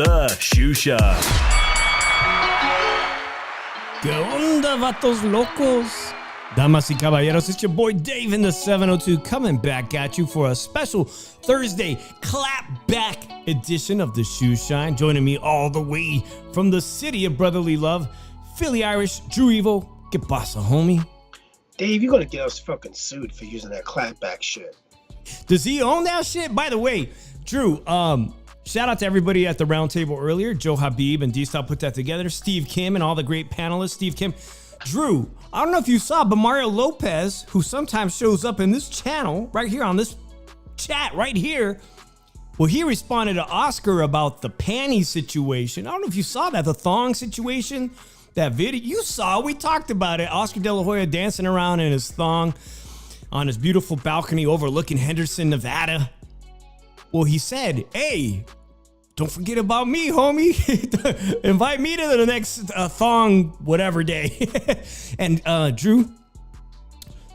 The Shoe Shop. ¿Qué onda, vatos locos? Damas y caballeros, it's your boy Dave in the 702 coming back at you for a special Thursday clapback edition of the Shoe Shine. Joining me all the way from the city of brotherly love, Philly Irish, Drew Evil. ¿Qué pasa, homie? Dave, you're gonna get us fucking sued for using that clapback shit. Does he own that shit? By the way, Drew, shout out to everybody at the round table earlier. Joe Habib and D-Style put that together. Steve Kim and all the great panelists. Steve Kim. Drew, I don't know if you saw, but Mario Lopez, who sometimes shows up in this channel, right here on this chat, right here, well, he responded to Oscar about the panty situation. I don't know if you saw that, the thong situation, that video. You saw, we talked about it. Oscar De La Hoya dancing around in his thong on his beautiful balcony overlooking Henderson, Nevada. Well, he said, hey, don't forget about me, homie. Invite me to the next thong whatever day. And Drew,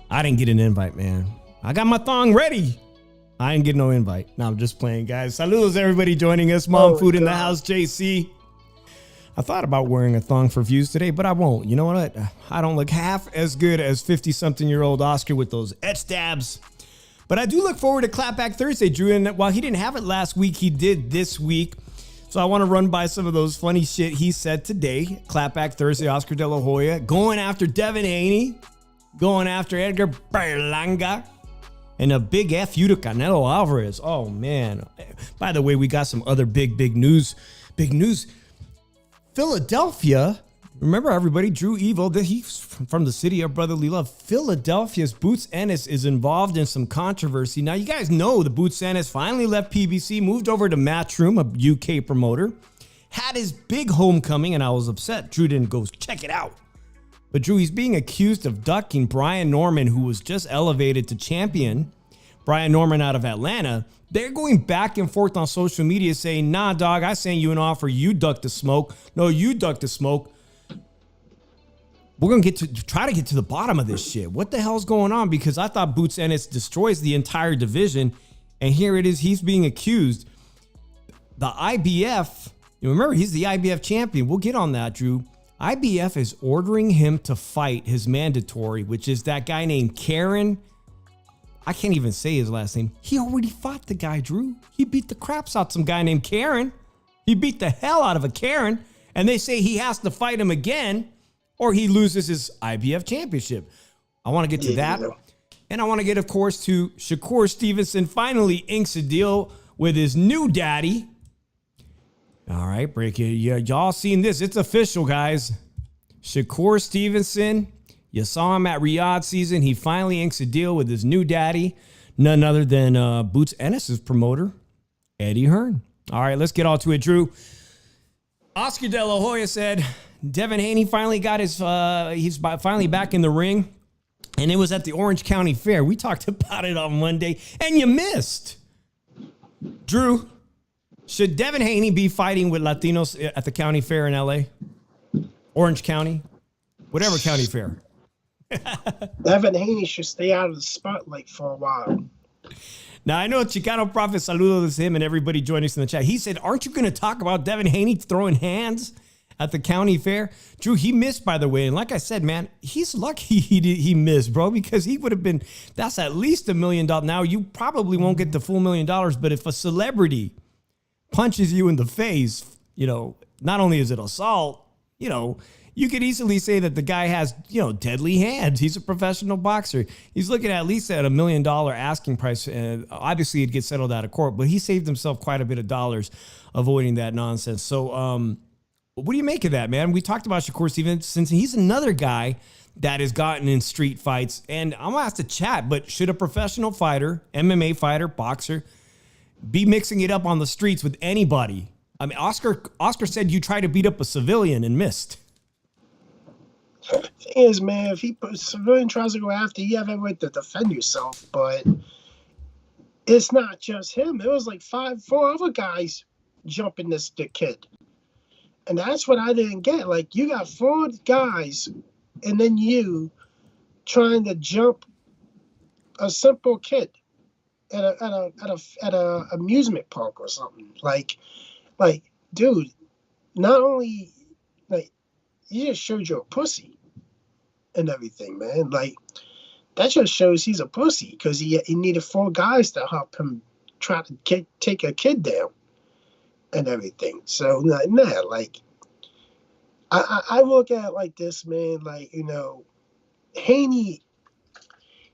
I didn't get an invite, man. I got my thong ready. I didn't get no invite. No, I'm just playing, guys. Saludos, everybody joining us. Mom Food in the house, JC. I thought about wearing a thong for views today, but I won't. You know what? I don't look half as good as 50-something-year-old Oscar with those etch dabs. But I do look forward to Clapback Thursday, Drew. And while he didn't have it last week, he did this week. So I want to run by some of those funny shit he said today. Clapback Thursday, Oscar De La Hoya going after Devin Haney, going after Edgar Berlanga, and a big F you to Canelo Alvarez. Oh, man. By the way, we got some other big news. Big news. Philadelphia. Remember, everybody, Drew Evil, he's from the city of brotherly love. Philadelphia's Boots Ennis is involved in some controversy. Now, you guys know the Boots Ennis finally left PBC, moved over to Matchroom, a UK promoter, had his big homecoming, and I was upset Drew didn't go check it out. But Drew, he's being accused of ducking Brian Norman, who was just elevated to champion. Brian Norman out of Atlanta. They're going back and forth on social media saying, nah, dog, I sent you an offer. You ducked the smoke. No, you ducked the smoke. We're going to try to get to the bottom of this shit. What the hell's going on? Because I thought Boots Ennis destroys the entire division. And here it is. He's being accused. The IBF, you remember, he's the IBF champion. We'll get on that, Drew. IBF is ordering him to fight his mandatory, which is that guy named Karen. I can't even say his last name. He already fought the guy, Drew. He beat the craps out some guy named Karen. He beat the hell out of a Karen. And they say he has to fight him again, or he loses his IBF championship. I want to get to that. And I want to get, of course, to Shakur Stevenson finally inks a deal with his new daddy. All right, break it. Yeah, y'all seen this. It's official, guys. Shakur Stevenson, you saw him at Riyadh season. He finally inks a deal with his new daddy, none other than Boots Ennis' promoter, Eddie Hearn. All right, let's get all to it, Drew. Oscar De La Hoya said Devin Haney finally got his, he's finally back in the ring. And it was at the Orange County Fair. We talked about it on Monday, and you missed. Drew, should Devin Haney be fighting with Latinos at the county fair in L.A.? Orange County? Whatever county fair. Devin Haney should stay out of the spotlight for a while. Now, I know Chicano Prophet saludos to him and everybody joining us in the chat. He said, aren't you going to talk about Devin Haney throwing hands at the county fair. Drew, he missed, by the way. And like I said, man, he's lucky he missed, bro, because he would have been, that's at least $1 million. Now, you probably won't get the full $1 million, but if a celebrity punches you in the face, you know, not only is it assault, you know, you could easily say that the guy has, you know, deadly hands. He's a professional boxer. He's looking at least at $1 million asking price. And obviously, it gets settled out of court, but he saved himself quite a bit of dollars avoiding that nonsense. So, what do you make of that, man? We talked about Shakur Stevenson. He's another guy that has gotten in street fights. And I'm going to ask the chat, but should a professional fighter, MMA fighter, boxer, be mixing it up on the streets with anybody? I mean, Oscar said you tried to beat up a civilian and missed. Thing is, man, if a civilian tries to go after you, have every right to defend yourself. But it's not just him. It was like four other guys jumping the kid. And that's what I didn't get. Like, you got 4 guys, and then you trying to jump a simple kid at a amusement park or something. Like, dude, not only, like, you just showed you're a pussy and everything, man. Like, that just shows he's a pussy because he needed 4 guys to help him try to take a kid down and everything. So, like, I look at it like this, man. Like, you know, Haney,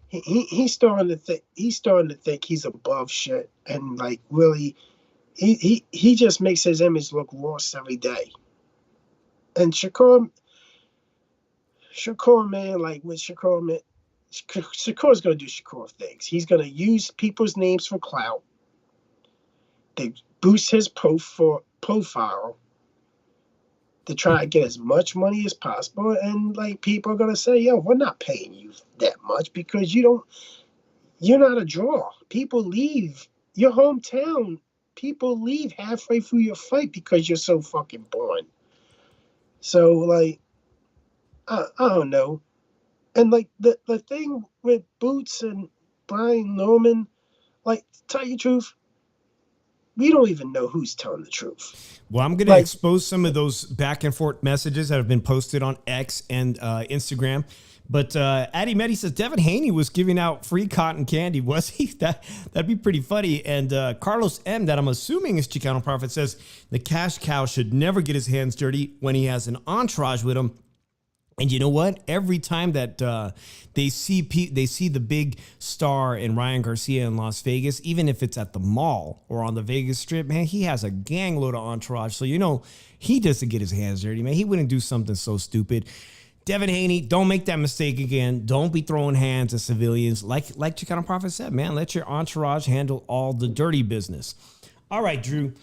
he's starting to think he's above shit, and like, really, he just makes his image look worse every day. And Shakur, man, like with Shakur, man, Shakur's going to do Shakur things. He's going to use people's names for clout. They boost his profile to try to get as much money as possible. And like, people are going to say, yo, we're not paying you that much because you're not a draw. People leave your hometown. People leave halfway through your fight because you're so fucking boring. So, like, I don't know. And, like, the thing with Boots and Brian Norman, like, to tell you the truth, we don't even know who's telling the truth. Well, I'm going to expose some of those back and forth messages that have been posted on X and Instagram. But Addy Meddy says Devin Haney was giving out free cotton candy. Was he? That'd be pretty funny. And Carlos M, that I'm assuming is Chicano Prophet, says the cash cow should never get his hands dirty when he has an entourage with him. And you know what? Every time that they see the big star in Ryan Garcia in Las Vegas, even if it's at the mall or on the Vegas Strip, man, he has a gang load of entourage. So, you know, he doesn't get his hands dirty, man. He wouldn't do something so stupid. Devin Haney, don't make that mistake again. Don't be throwing hands at civilians. Like Chicano Prophet said, man, let your entourage handle all the dirty business. All right, Drew.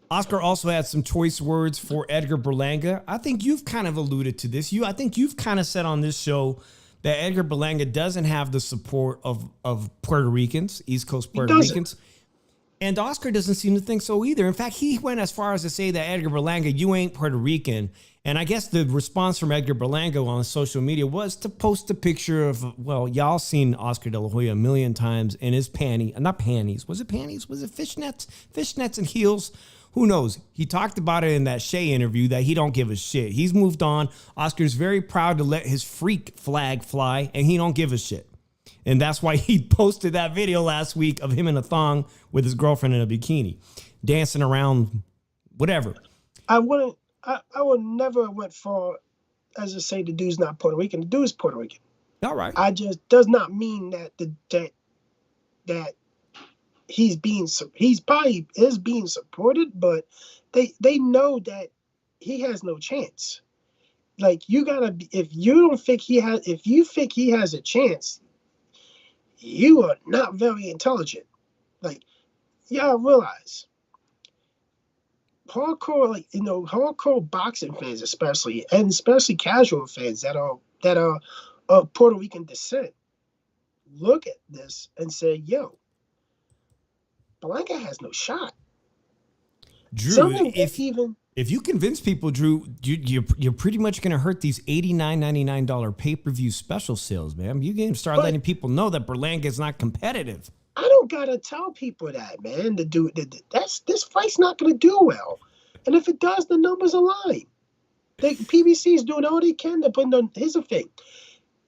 Oscar also had some choice words for Edgar Berlanga. I think you've kind of alluded to this. I think you've kind of said on this show that Edgar Berlanga doesn't have the support of Puerto Ricans, East Coast Puerto Ricans. And Oscar doesn't seem to think so either. In fact, he went as far as to say that Edgar Berlanga, you ain't Puerto Rican. And I guess the response from Edgar Berlanga on social media was to post a picture of, well, y'all seen Oscar De La Hoya a million times in his not panties. Was it panties? Was it fishnets? Fishnets and heels? Who knows? He talked about it in that Shea interview that he don't give a shit. He's moved on. Oscar's very proud to let his freak flag fly, and he don't give a shit. And that's why he posted that video last week of him in a thong with his girlfriend in a bikini, dancing around, whatever. I would never went far as to say the dude's not Puerto Rican. The dude is Puerto Rican. All right. I just does not mean that that he probably is being supported, but they know that he has no chance. Like, you gotta be, if you think he has a chance, you are not very intelligent. Like, y'all realize hardcore boxing fans, especially casual fans that are of Puerto Rican descent, look at this and say, yo, Berlanga has no shot. Drew, if you convince people, Drew, you're pretty much going to hurt these $89.99 pay-per-view special sales, man. You can start letting people know that Berlanga is not competitive. I don't gotta tell people that, man. This fight's not gonna do well. And if it does, the numbers align. PBC is doing all they can to put on. Here's the thing.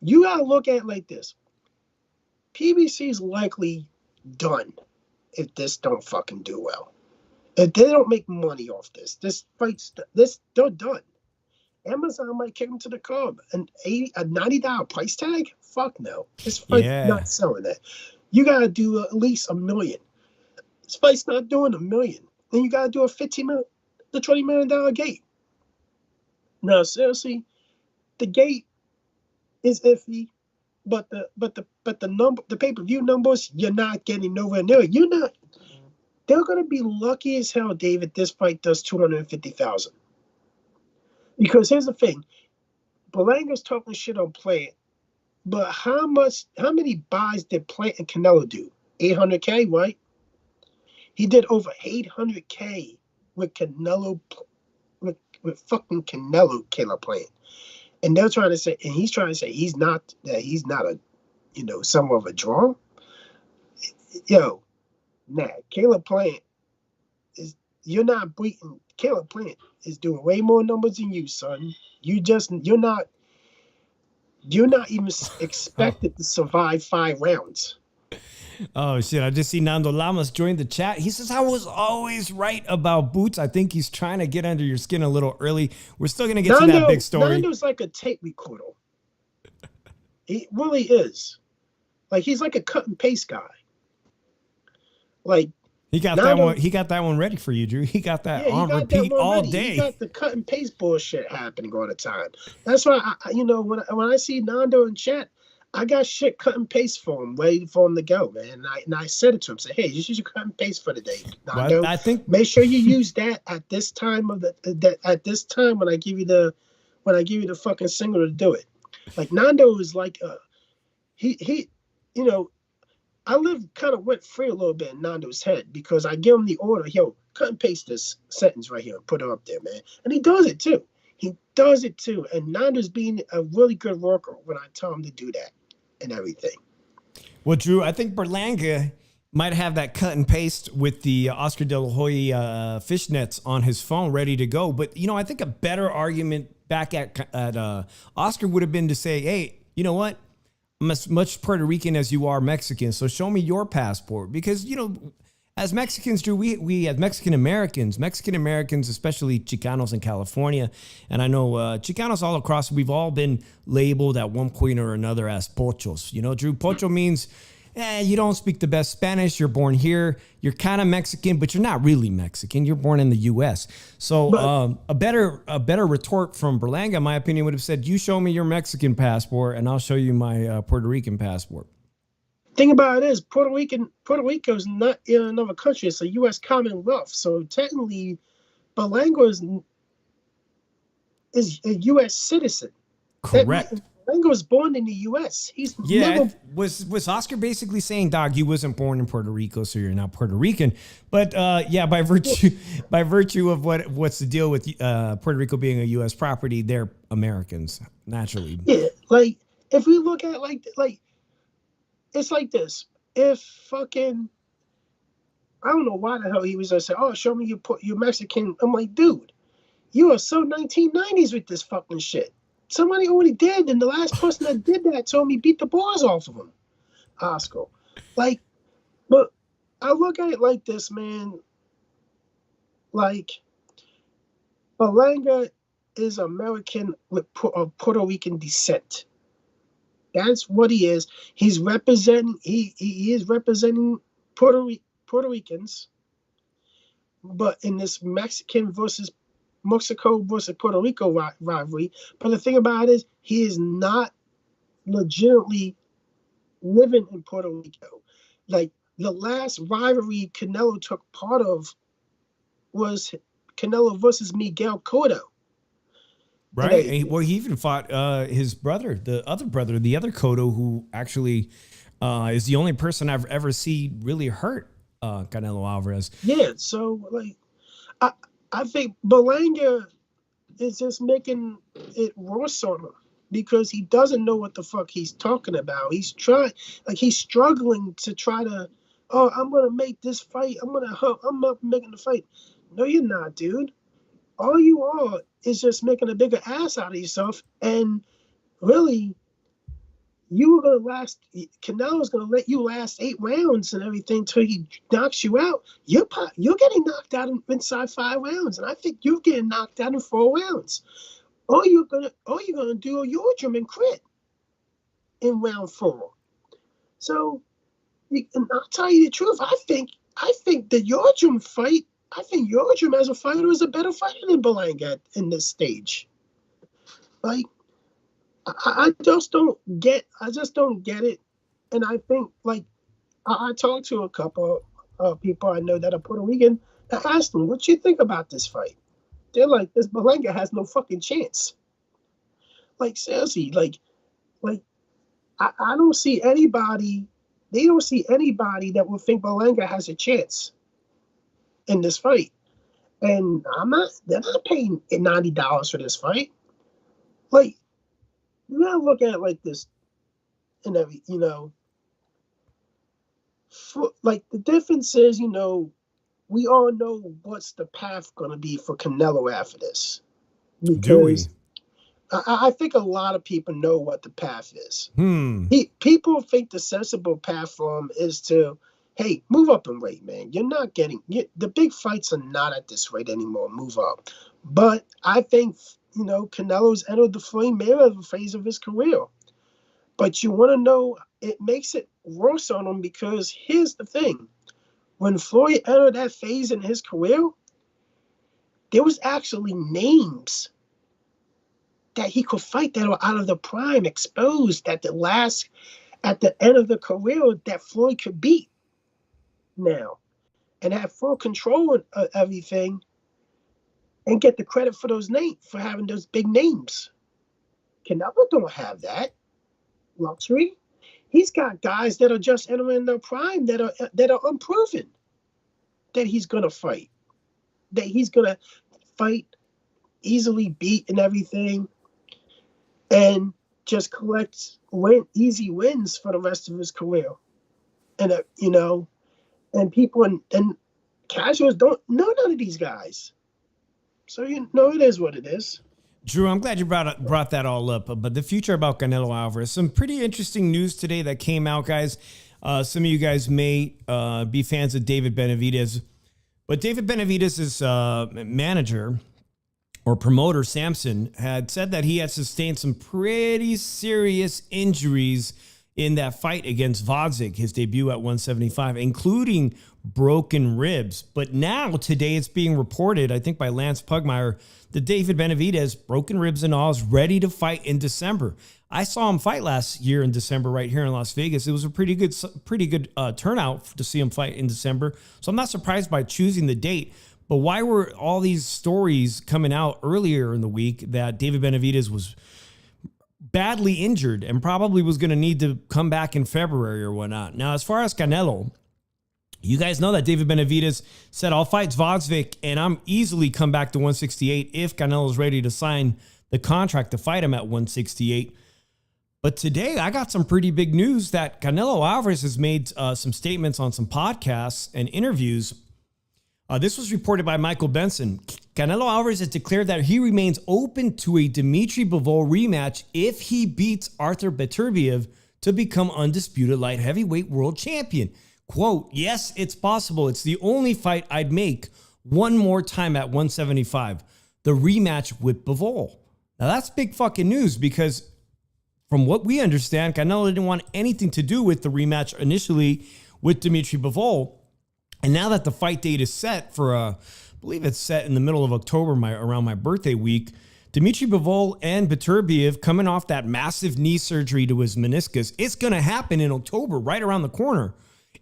You got to look at it like this. PBC is likely done if this don't fucking do well. If they don't make money off this fight's they're done. Amazon might kick them to the curb. A $90 price tag? Fuck no. This fight's not selling that. You got to do at least $1 million. This fight's not doing $1 million. Then you got to do a $15 million, the $20 million gate. No, seriously, the gate is iffy, but the pay-per-view numbers, you're not getting nowhere near. They're gonna be lucky as hell, David. This fight does 250,000. Because here's the thing, Berlanga's talking shit on Plant, but how many buys did Plant and Canelo do? 800K, right? He did over 800K with Canelo, with fucking Canelo killer Plant. And they're trying to say, and he's trying to say he's not a, somewhat of a draw. Yo, nah, Caleb Plant you're not beating. Caleb Plant is doing way more numbers than you, son. You're not even expected to survive 5 rounds. Oh shit! I just see Nando Lamas joined the chat. He says, "I was always right about Boots." I think he's trying to get under your skin a little early. We're still gonna get to that big story. Nando's like a tape recorder. He really is. Like he's like a cut and paste guy. Like he got that one. He got that one ready for you, Drew. He got that on repeat all day. He got the cut and paste bullshit happening all the time. That's why when I see Nando in chat, I got shit cut and paste for him, waiting for him to go, man. And I said it to him, say, hey, just use your cut and paste for the day. Nando, I think make sure you use that at this time at this time when I give you the fucking signal to do it. Like Nando is like I went free a little bit in Nando's head because I give him the order, yo, cut and paste this sentence right here and put it up there, man. And he does it too. And Nando's being a really good worker when I tell him to do that and everything. Well, Drew, I think Berlanga might have that cut and paste with the Oscar De La Hoya fishnets on his phone ready to go. But, I think a better argument back at Oscar would have been to say, hey, you know what? I'm as much Puerto Rican as you are Mexican, so show me your passport. Because, as Mexicans, Drew, we as Mexican Americans, especially Chicanos in California, and I know Chicanos all across, we've all been labeled at one point or another as pochos. Drew, pocho means you don't speak the best Spanish, you're born here, you're kind of Mexican, but you're not really Mexican, you're born in the U.S. So a better retort from Berlanga, in my opinion, would have said, you show me your Mexican passport and I'll show you my Puerto Rican passport. Thing about it is Puerto Rico is not in another country. It's a U.S. Commonwealth. So technically, Berlanga is a U.S. citizen. Correct. Berlanga was born in the U.S. Was Oscar basically saying, dog, you wasn't born in Puerto Rico, so you're not Puerto Rican? But by virtue of what's the deal with Puerto Rico being a U.S. property, they're Americans naturally. Yeah, like if we look at like. It's like this. If fucking, I don't know why the hell he was gonna say, oh, show me your Mexican. I'm like, dude, you are so 1990s with this fucking shit. Somebody already did, and the last person that did that told me beat the balls off of him, Oscar. Like, but I look at it like this, man. Like, Berlanga is American with Puerto Rican descent. That's what he is. He's representing. He is representing Puerto Ricans, but in this Mexico versus Puerto Rico rivalry. But the thing about it is, he is not legitimately living in Puerto Rico. Like the last rivalry Canelo took part of was Canelo versus Miguel Cotto. Right. He even fought his brother, the other Cotto, who actually is the only person I've ever seen really hurt Canelo Alvarez. Yeah. So, like, I think Berlanga is just making it worse on him because he doesn't know what the fuck he's talking about. He's struggling to try to, I'm going to make this fight. I'm not making the fight. No, you're not, dude. all you are is just making a bigger ass out of yourself. And really, you were going to last, Canelo's going to let you last 8 rounds and everything till he knocks you out. You're getting knocked out inside 5 rounds. And I think you're getting knocked out in 4 rounds. All you're gonna do a Yordrum and crit in round 4. So, and I'll tell you the truth. I think the Yordrum fight. I think Yordrum as a fighter is a better fighter than Berlanga in this stage. Like, I just don't get it. And I think, like, I talked to a couple of people I know that are Puerto Rican. I asked them, "What you think about this fight?" They're like, "This Berlanga has no fucking chance." Like, seriously, like I don't see anybody. They don't see anybody that will think Berlanga has a chance in this fight. And they're not paying $90 for this fight. Like, you gotta look at it like this, and like, the difference is, we all know what's the path gonna be for Canelo after this. Because I think a lot of people know what the path is. People think the sensible path for him is to, hey, move up in weight, man. You're not getting the big fights are not at this rate anymore. Move up. But I think Canelo's entered the flame mirror phase of his career. But you want to know, it makes it worse on him because here's the thing: when Floyd entered that phase in his career, there was actually names that he could fight that were out of the prime, exposed at the end of the career that Floyd could beat now and have full control of everything and get the credit for those names, for having those big names. Canelo don't have that luxury. He's got guys that are just entering their prime that are unproven that he's gonna fight, easily beat and everything, and just collect easy wins for the rest of his career. And and people and casuals don't know none of these guys. So it is what it is. Drew, I'm glad you brought that all up. But the future about Canelo Alvarez, some pretty interesting news today that came out, guys. Some of you guys may be fans of David Benavidez, but David Benavidez's manager or promoter, Samson, had said that he had sustained some pretty serious injuries in that fight against Vodzik, his debut at 175, including broken ribs. But now, today, it's being reported, I think by Lance Pugmire, that David Benavidez, broken ribs and all, is ready to fight in December. I saw him fight last year in December right here in Las Vegas. It was a pretty good turnout to see him fight in December. So I'm not surprised by choosing the date. But why were all these stories coming out earlier in the week that David Benavidez was badly injured and probably was going to need to come back in February or whatnot? Now, as far as Canelo, you guys know that David Benavidez said, "I'll fight Zvozvik and I'm easily come back to 168 if Canelo's ready to sign the contract to fight him at 168. But today I got some pretty big news that Canelo Alvarez has made some statements on some podcasts and interviews. This was reported by Michael Benson. Canelo Alvarez has declared that he remains open to a Dmitry Bivol rematch if he beats Arthur Beterbiev to become undisputed light heavyweight world champion. Quote, "Yes, it's possible. It's the only fight I'd make one more time at 175. The rematch with Bivol." Now that's big fucking news because from what we understand, Canelo didn't want anything to do with the rematch initially with Dmitry Bivol. And now that the fight date is set for, I believe it's set in the middle of October, around my birthday week, Dmitry Bivol and Beterbiev coming off that massive knee surgery to his meniscus. It's going to happen in October, right around the corner.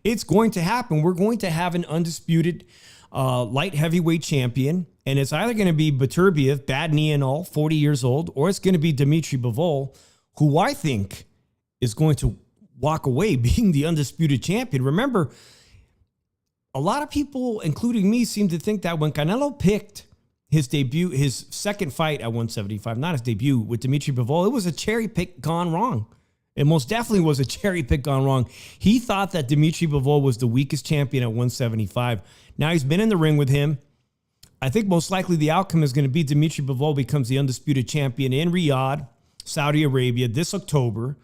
It's going to happen. We're going to have an undisputed light heavyweight champion. And it's either going to be Beterbiev, bad knee and all, 40 years old, or it's going to be Dmitry Bivol, who I think is going to walk away being the undisputed champion. Remember, a lot of people, including me, seem to think that when Canelo picked his debut, his second fight at 175, not his debut with Dmitry Bivol, it was a cherry pick gone wrong. It most definitely was a cherry pick gone wrong. He thought that Dmitry Bivol was the weakest champion at 175. Now he's been in the ring with him. I think most likely the outcome is going to be Dimitri Bivol becomes the undisputed champion in Riyadh, Saudi Arabia this October.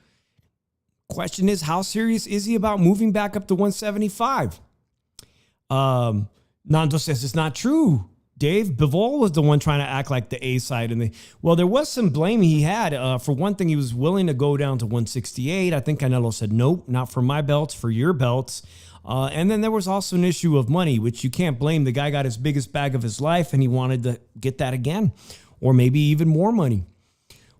Question is, how serious is he about moving back up to 175? Nando says it's not true. Dave, Bivol was the one trying to act like the A side. Well, there was some blame he had. For one thing, he was willing to go down to 168. I think Canelo said, nope, not for my belts, for your belts. And then there was also an issue of money, which you can't blame. The guy got his biggest bag of his life, and he wanted to get that again, or maybe even more money.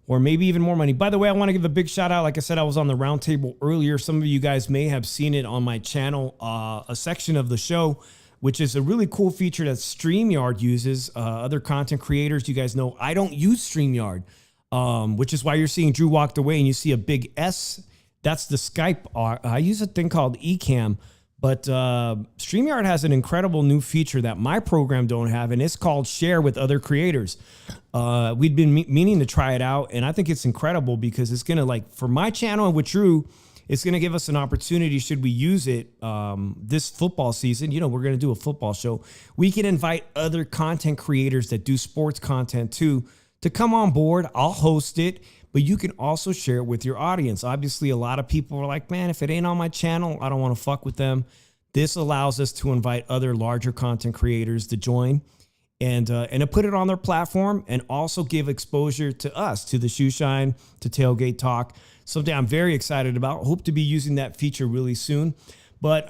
By the way, I want to give a big shout out. Like I said, I was on the roundtable earlier. Some of you guys may have seen it on my channel, a section of the show, which is a really cool feature that StreamYard uses. Other content creators, you guys know I don't use StreamYard, which is why you're seeing Drew walked away and you see a big S. That's the Skype. I use a thing called Ecamm, but StreamYard has an incredible new feature that my program don't have, and it's called Share with Other Creators. We'd been meaning to try it out, and I think it's incredible because it's going to, like, for my channel and with Drew, it's going to give us an opportunity, should we use it this football season. You know, we're going to do a football show. We can invite other content creators that do sports content too to come on board. I'll host it, but you can also share it with your audience. Obviously, a lot of people are like, man, if it ain't on my channel, I don't want to fuck with them. This allows us to invite other larger content creators to join and to put it on their platform and also give exposure to us, to the Shoe Shine, to Tailgate Talk. Something I'm very excited about. Hope to be using that feature really soon. But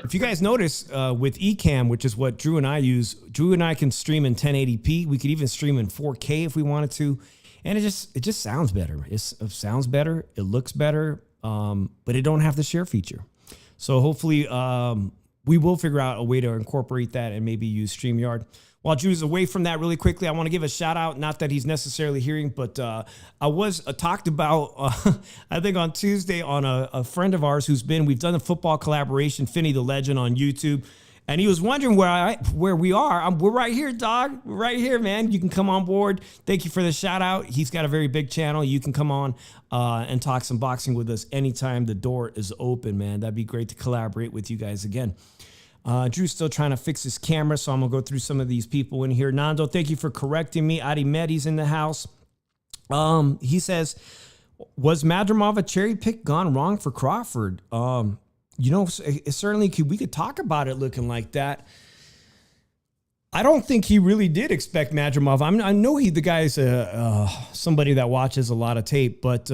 if you guys notice with Ecamm, which is what Drew and I use, Drew and I can stream in 1080p. We could even stream in 4K if we wanted to. And it just sounds better. It sounds better. It looks better. But it don't have the share feature. So hopefully we will figure out a way to incorporate that and maybe use StreamYard. While Drew's away from that, really quickly, I want to give a shout out. Not that he's necessarily hearing, but I was talked about, I think on Tuesday on a friend of ours we've done a football collaboration, Finney the Legend on YouTube. And he was wondering where we are. We're right here, dog. We're right here, man. You can come on board. Thank you for the shout out. He's got a very big channel. You can come on and talk some boxing with us anytime the door is open, man. That'd be great to collaborate with you guys again. Drew's still trying to fix his camera, so I'm going to go through some of these people in here. Nando, thank you for correcting me. Adi Mehdi's in the house. He was Madrimov a cherry pick gone wrong for Crawford? Certainly we could talk about it looking like that. I don't think he really did expect Madrimov. I know the guy's somebody that watches a lot of tape, but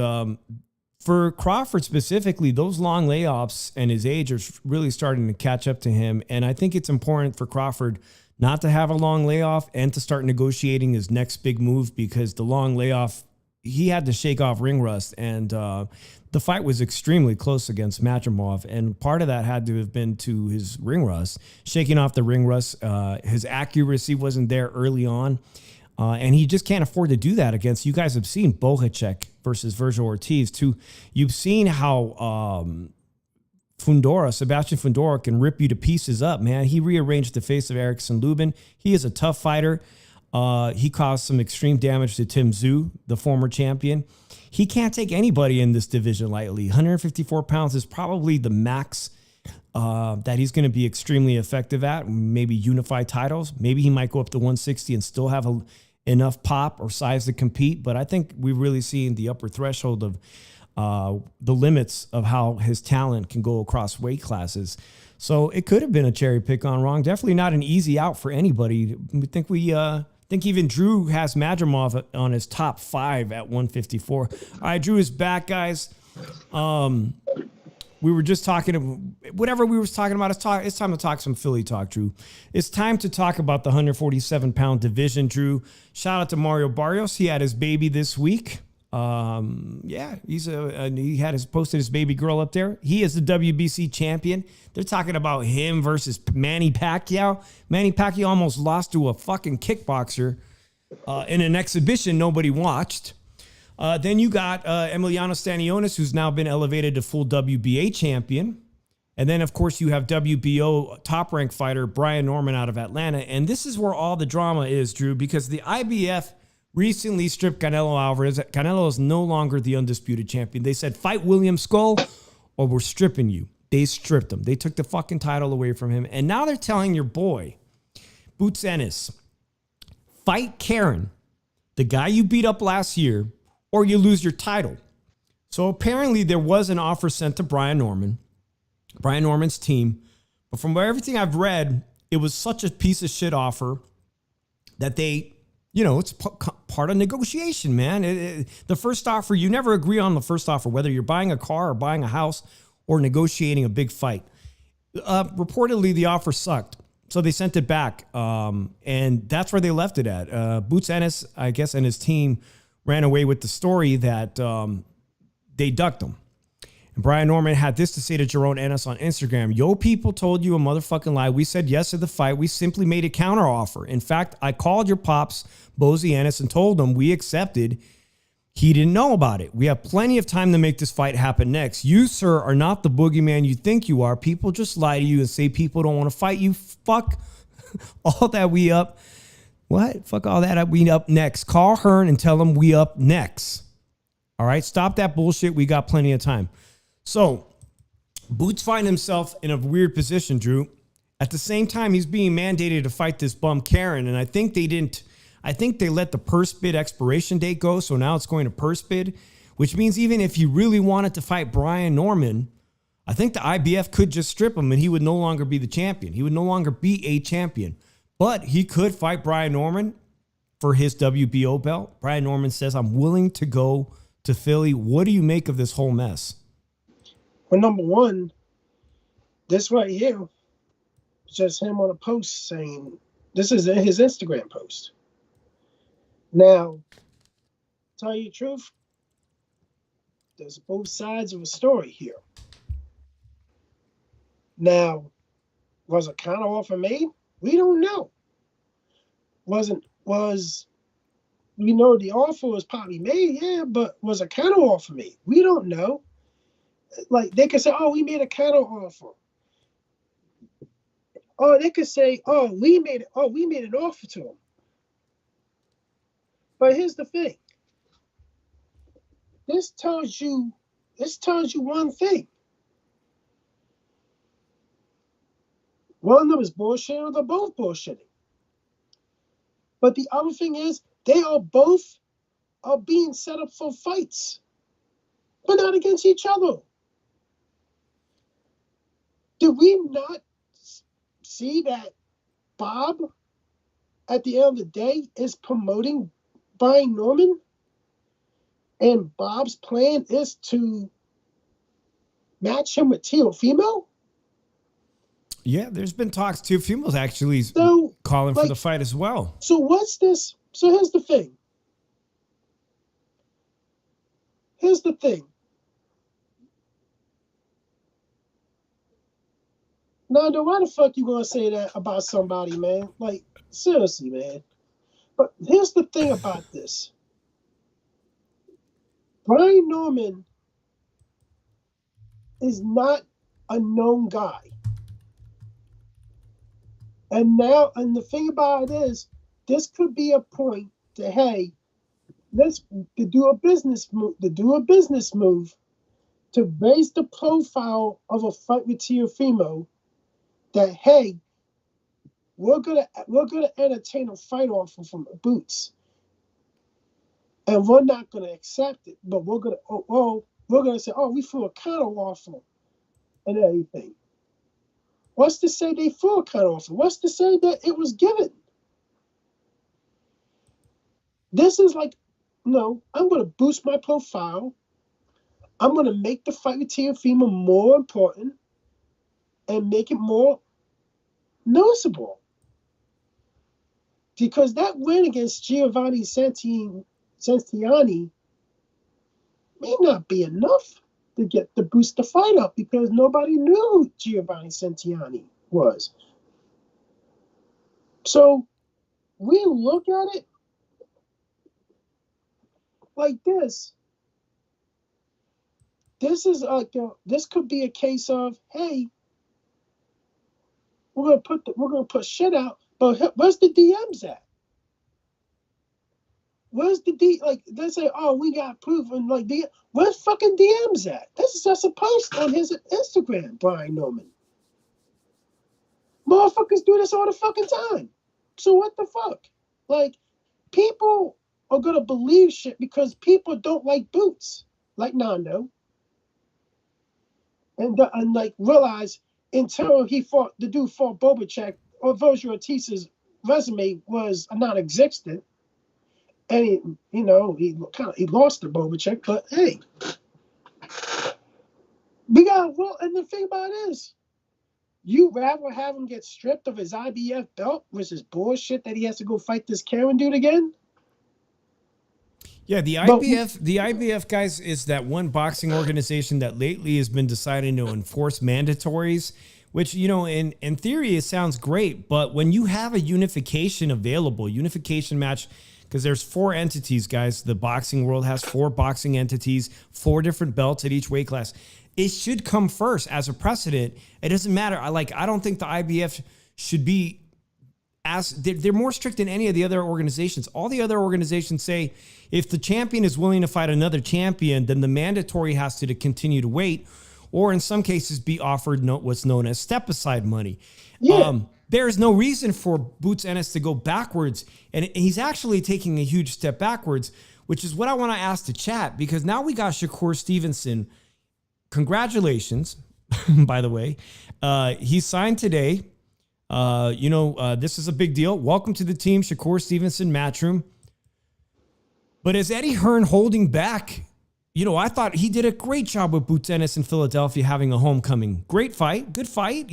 for Crawford specifically, those long layoffs and his age are really starting to catch up to him. And I think it's important for Crawford not to have a long layoff and to start negotiating his next big move, because the long layoff, he had to shake off ring rust. And the fight was extremely close against Madrimov. And part of that had to have been to his ring rust, shaking off the ring rust. His accuracy wasn't there early on. And he just can't afford to do that against, you guys have seen Bohacek versus Virgil Ortiz too. You've seen how Sebastian Fundora can rip you to pieces up, man. He rearranged the face of Erickson Lubin. He is a tough fighter. He caused some extreme damage to Tim Tszyu, the former champion. He can't take anybody in this division lightly. 154 pounds is probably the max that he's going to be extremely effective at. Maybe unify titles. Maybe he might go up to 160 and still have enough pop or size to compete. But I think we've really seen the upper threshold of the limits of how his talent can go across weight classes. So it could have been a cherry pick on wrong. Definitely not an easy out for anybody. I think even Drew has Madrimov on his top 5 at 154. All right, Drew is back, guys. We were just talking, whatever we were talking about, it's time to talk some Philly talk, Drew. It's time to talk about the 147-pound division, Drew. Shout out to Mario Barrios. He had his baby this week. He posted his baby girl up there. He is the WBC champion. They're talking about him versus Manny Pacquiao. Manny Pacquiao almost lost to a fucking kickboxer in an exhibition nobody watched. Then you got Emiliano Stanionis, who's now been elevated to full WBA champion. And then, of course, you have WBO top-ranked fighter Brian Norman out of Atlanta. And this is where all the drama is, Drew, because the IBF recently stripped Canelo Alvarez. Canelo is no longer the undisputed champion. They said, fight William Skull or we're stripping you. They stripped him. They took the fucking title away from him. And now they're telling your boy, Boots Ennis, fight Karen, the guy you beat up last year, or you lose your title. So apparently there was an offer sent to Brian Norman's team. But from everything I've read, it was such a piece of shit offer that they, it's part of negotiation, man. The first offer, you never agree on the first offer, whether you're buying a car or buying a house or negotiating a big fight. Reportedly, the offer sucked. So they sent it back, and that's where they left it at. Boots Ennis, I guess, and his team ran away with the story that they ducked him. And Brian Norman had this to say to Jerome Ennis on Instagram. Yo, people told you a motherfucking lie. We said yes to the fight. We simply made a counter offer. In fact, I called your pops, Bozy Ennis, and told him we accepted. He didn't know about it. We have plenty of time to make this fight happen next. You, sir, are not the boogeyman you think you are. People just lie to you and say people don't want to fight you. Fuck all that we up. What? Fuck all that we up next. Call Hearn and tell him we up next. All right? Stop that bullshit. We got plenty of time. So, Boots find himself in a weird position, Drew. At the same time, he's being mandated to fight this bum Karen, and I think they let the purse bid expiration date go, so now it's going to purse bid, which means even if he really wanted to fight Brian Norman, I think the IBF could just strip him and he would no longer be the champion. He would no longer be a champion. But he could fight Brian Norman for his WBO belt. Brian Norman says, I'm willing to go to Philly. What do you make of this whole mess? Well, number one, this right here is just him on a post saying, this is his Instagram post. Now, tell you the truth, there's both sides of a story here. Now, was a counter offer made? We don't know. We know the offer was probably made, yeah, but was a counter offer made? We don't know. Like, they could say, oh, we made a counter offer. Or they could say, we made an offer to him. But here's the thing. This tells you one thing. One of them is bullshit or they're both bullshitting. But the other thing is they are both being set up for fights, but not against each other. Did we not see that Bob, at the end of the day, is promoting Brian Norman? And Bob's plan is to match him with Teofimo? Yeah, there's been talks. Teofimo's actually calling for the fight as well. So what's this? So here's the thing. Nando, why the fuck you gonna say that about somebody, man? Like, seriously, man. But here's the thing about this. Brian Norman is not a known guy. And the thing about it is, this could be a point to, hey, to do a business move to raise the profile of a fight with Teofimo. That, hey, we're gonna entertain a fight offer from Boots, and we're not gonna accept it, but we're gonna say, we threw a counter offer and everything. What's to say they threw a counter offer? What's to say that it was given? This is like, no, I'm gonna boost my profile. I'm gonna make the fight with Teofimo more important and make it more noticeable. Because that win against Giovanni Santiani may not be enough to boost the fight up, because nobody knew who Giovanni Santiani was. So we look at it like this. This is this could be a case of, hey, we're gonna put shit out, but where's the DMs at? Where's the they say, we got proof, and where's fucking DMs at? This is just a post on his Instagram, Brian Norman. Motherfuckers do this all the fucking time. So what the fuck? Like, people are gonna believe shit because people don't like Boots, like Nando, and like realize until the dude fought Bobacek, or Vergil Ortiz's resume was non-existent, and he lost to Bobacek. But hey, and the thing about it is, you rather have him get stripped of his IBF belt versus bullshit that he has to go fight this Karen dude again? Yeah, the IBF, guys, is that one boxing organization that lately has been deciding to enforce mandatories, which, in theory, it sounds great. But when you have a unification match, because there's 4 entities, guys. The boxing world has 4 boxing entities, 4 different belts at each weight class. It should come first as a precedent. It doesn't matter. I don't think the IBF should be they're more strict than any of the other organizations. All the other organizations say if the champion is willing to fight another champion, then the mandatory has to continue to wait, or in some cases be offered what's known as step-aside money. Yeah. There is no reason for Boots Ennis to go backwards, and he's actually taking a huge step backwards, which is what I want to ask the chat, because now we got Shakur Stevenson. Congratulations, by the way. He signed today. This is a big deal. Welcome to the team, Shakur Stevenson, Matchroom. But is Eddie Hearn holding back? I thought he did a great job with Boots Ennis in Philadelphia, having a homecoming. Great fight, good fight,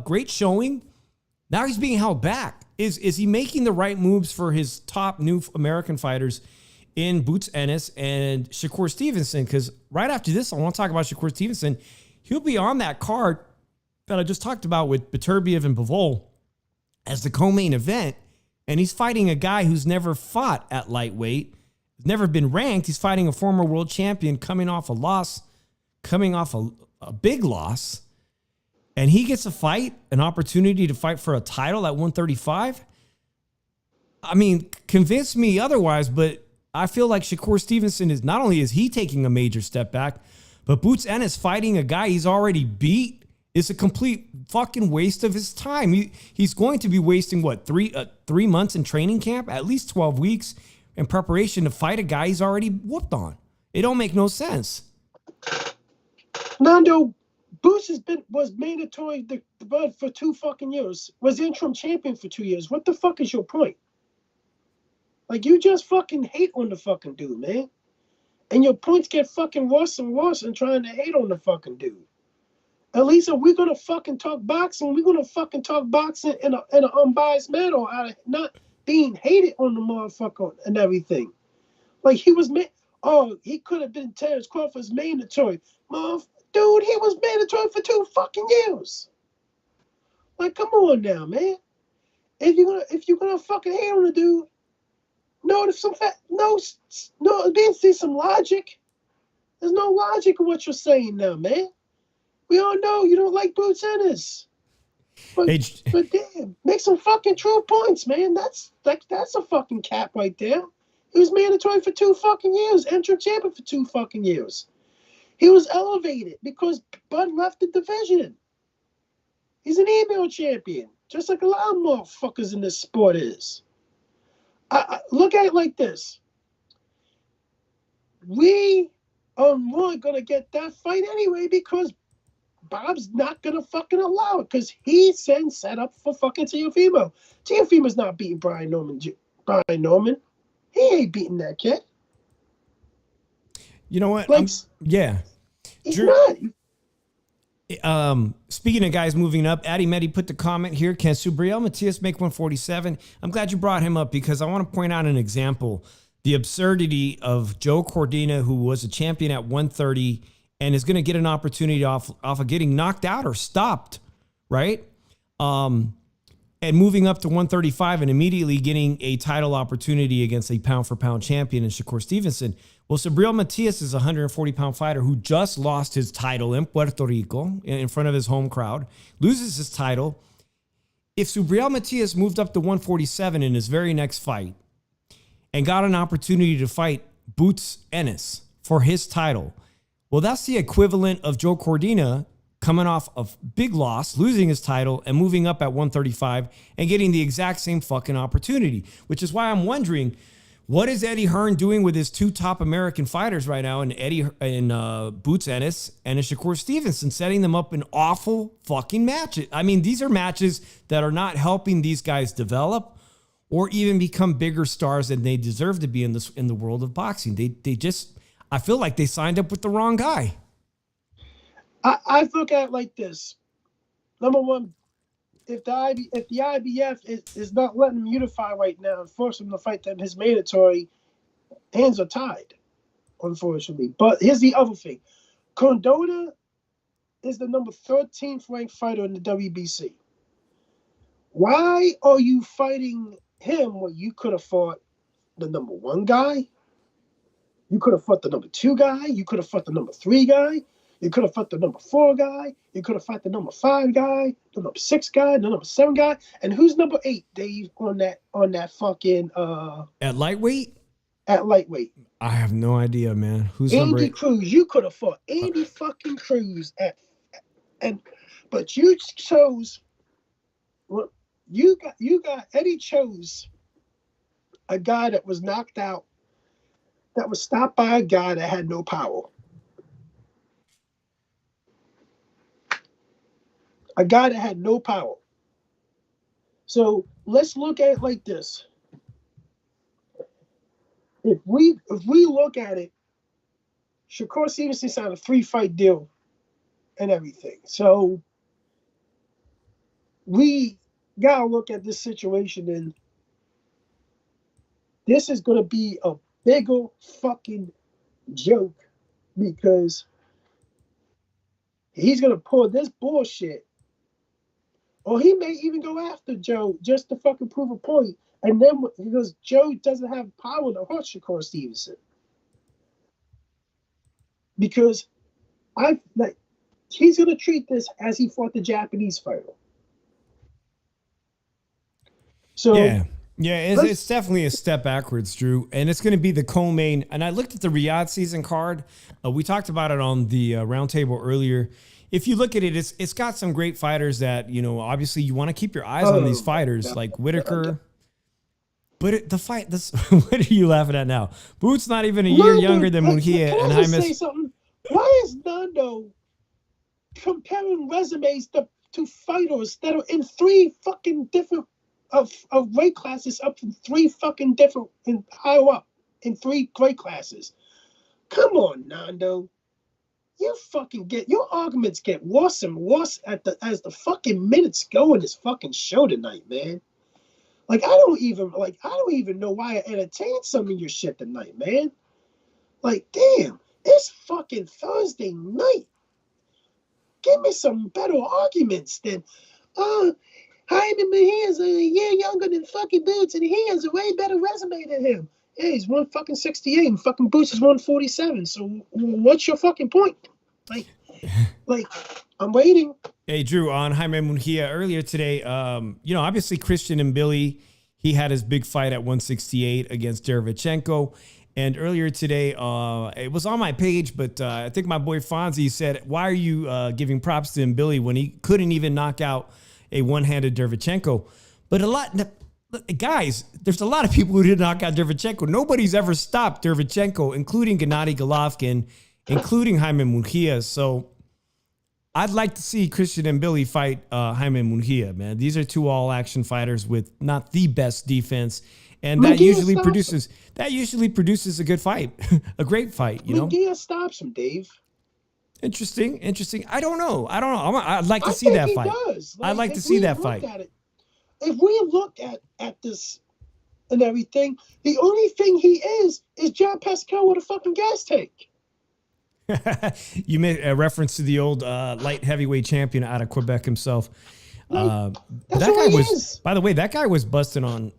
great showing. Now he's being held back. Is he making the right moves for his top new American fighters in Boots Ennis and Shakur Stevenson? Because right after this, I want to talk about Shakur Stevenson. He'll be on that card that I just talked about with Beterbiev and Bivol as the co-main event. And he's fighting a guy who's never fought at lightweight, has never been ranked. He's fighting a former world champion coming off a big loss. And he gets an opportunity to fight for a title at 135. I mean, convince me otherwise, but I feel like Shakur Stevenson is not only is he taking a major step back, but Boots Ennis fighting a guy he's already beat is a complete fucking waste of his time. He's going to be wasting 3 months in training camp, at least 12 weeks in preparation to fight a guy he's already whooped on. It don't make no sense. Nando, Boots was mandatory for 2 fucking years. Was interim champion for 2 years. What the fuck is your point? Like, you just fucking hate on the fucking dude, man. And your points get fucking worse and worse in trying to hate on the fucking dude. At least if we're gonna fucking talk boxing, we're gonna fucking talk boxing in an unbiased manner, out of not being hated on the motherfucker and everything. Like, he could have been Terrence Crawford's mandatory. Dude, he was mandatory for 2 fucking years. Like, come on now, man. If you're gonna fucking hate on the dude, see some logic. There's no logic in what you're saying now, man. We all know you don't like Boots Ennis. But damn, make some fucking true points, man. That's a fucking cap right there. He was mandatory for 2 fucking years, interim champion for 2 fucking years. He was elevated because Bud left the division. He's an email champion, just like a lot of motherfuckers in this sport is. I look at it like this. We are really going to get that fight anyway because Bob's not going to fucking allow it because he's set up for fucking Teofimo. Teofimo's not beating Brian Norman. He ain't beating that kid. You know what? He's Drew, not. Speaking of guys moving up, Addy Medi put the comment here. Can Subriel Matias make 147? I'm glad you brought him up because I want to point out an example. The absurdity of Joe Cordina, who was a champion at 130 and is going to get an opportunity off of getting knocked out or stopped, right? And moving up to 135 and immediately getting a title opportunity against a pound-for-pound champion in Shakur Stevenson. Well, Subriel Matias is a 140-pound fighter who just lost his title in Puerto Rico in front of his home crowd, loses his title. If Subriel Matias moved up to 147 in his very next fight and got an opportunity to fight Boots Ennis for his title, well, that's the equivalent of Joe Cordina coming off a big loss, losing his title, and moving up at 135 and getting the exact same fucking opportunity, which is why I'm wondering, what is Eddie Hearn doing with his two top American fighters right now, Boots Ennis and Shakur Stevenson, setting them up in awful fucking matches? I mean, these are matches that are not helping these guys develop or even become bigger stars than they deserve to be in the world of boxing. They just, I feel like they signed up with the wrong guy. I look at it like this. Number one, if the IBF is not letting them unify right now and force them to fight them, his mandatory, hands are tied, unfortunately. But here's the other thing. Cardona is the number 13th ranked fighter in the WBC. Why are you fighting him when you could have fought the number 1 guy? You could have fought the number 2 guy. You could have fought the number 3 guy. You could have fought the number 4 guy. You could have fought the number 5 guy, the number 6 guy, the number 7 guy. And who's number 8, Dave, on that fucking at lightweight? At lightweight. I have no idea, man. Who's Andy number 8? Cruz. You could have fought Andy fucking Cruz but you chose you got Eddie chose a guy that was knocked out, that was stopped by a guy that had no power. A guy that had no power. So let's look at it like this. If we look at it, Shakur Stevenson signed a 3-fight deal and everything. So we gotta look at this situation, and this is gonna be a bigger fucking joke, because he's gonna pull this bullshit. Or he may even go after Joe just to fucking prove a point. And then, because Joe doesn't have power to hurt Shakur Stevenson. Because he's going to treat this as he fought the Japanese fighter. So yeah, it's definitely a step backwards, Drew. And it's going to be the co-main. And I looked at the Riyadh season card. We talked about it on the roundtable earlier. If you look at it, it's got some great fighters that, obviously you want to keep your eyes on these fighters like Whitaker. But what are you laughing at now? Boots not even a year younger than Munguia and Jaimes. Say something? Why is Nando comparing resumes to fighters that are in 3 fucking different of weight classes, up from 3 fucking different and higher up in 3 weight classes? Come on, Nando. You fucking your arguments get worse and worse as the fucking minutes go in this fucking show tonight, man. I don't even know why I entertained some of your shit tonight, man. Damn, it's fucking Thursday night. Give me some better arguments than, Jaime Mejia's a year younger than fucking Boots, and he has a way better resume than him. Yeah, he's 168 and fucking Boots is 147. So what's your fucking point? I'm waiting. Hey, Drew, on Jaime Munguia earlier today, obviously Christian and Billy, he had his big fight at 168 against Derevchenko. And earlier today, it was on my page, but I think my boy Fonzie said, why are you giving props to Billy when he couldn't even knock out a one-handed Derevchenko? But guys, there's a lot of people who did knock out Derevchenko. Nobody's ever stopped Derevchenko, including Gennady Golovkin, including Jaime Munguia. So I'd like to see Christian and Billy fight Jaime Munguia, man. These are 2 all-action fighters with not the best defense, and that usually produces a good fight, a great fight. Munguia stops him, Dave. Interesting. I don't know. I'd like to see that fight. I'd like to see that fight. If we look at this and everything, the only thing he is John Pascal with a fucking gas tank. You made a reference to the old light heavyweight champion out of Quebec himself. That guy was, by the way, that guy was busting on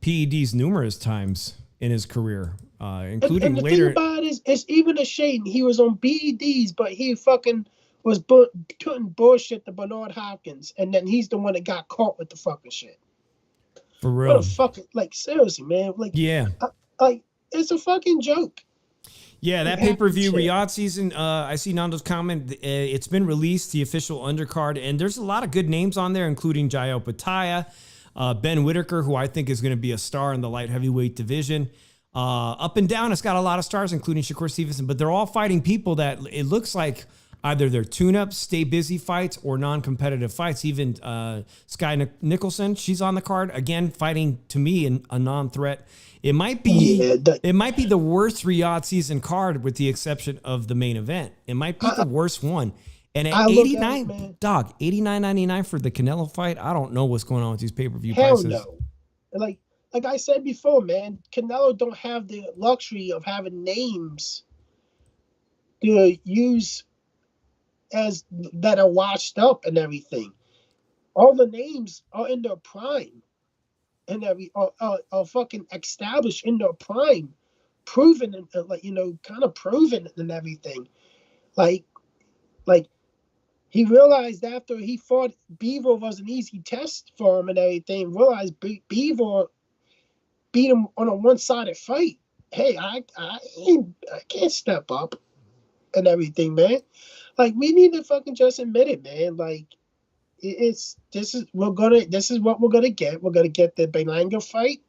PEDs numerous times in his career, including and the later. Thing about it is, it's even a shame he was on PEDs, but he fucking was putting bullshit to Bernard Hopkins, and then he's the one that got caught with the fucking shit. For real. What a fucking, seriously, man. Yeah. It's a fucking joke. Yeah, that pay-per-view Riyadh season, I see Nando's comment. It's been released, the official undercard, and there's a lot of good names on there, including Jayo Pataya, Ben Whitaker, who I think is going to be a star in the light heavyweight division. Up and down, it's got a lot of stars, including Shakur Stevenson, but they're all fighting people that it looks like either they're tune-ups, stay busy fights, or non-competitive fights. Even Sky Nicholson, she's on the card, again, fighting, to me, a non-threat. It might be the worst Riyadh season card with the exception of the main event. It might be the worst one. And at 89, dog, $89.99 for the Canelo fight, I don't know what's going on with these pay-per-view prices. Hell no. Like I said before, man, Canelo don't have the luxury of having names to use as that are washed up and everything. All the names are in their prime. And are fucking established in their prime, proven and kind of proven and everything. Like he realized after he fought Beaver was an easy test for him and everything. Realized Beaver beat him on a one-sided fight. Hey, I can't step up and everything, man. Like we need to fucking just admit it, man. Like. This is what we're gonna get. We're gonna get the Belanga fight.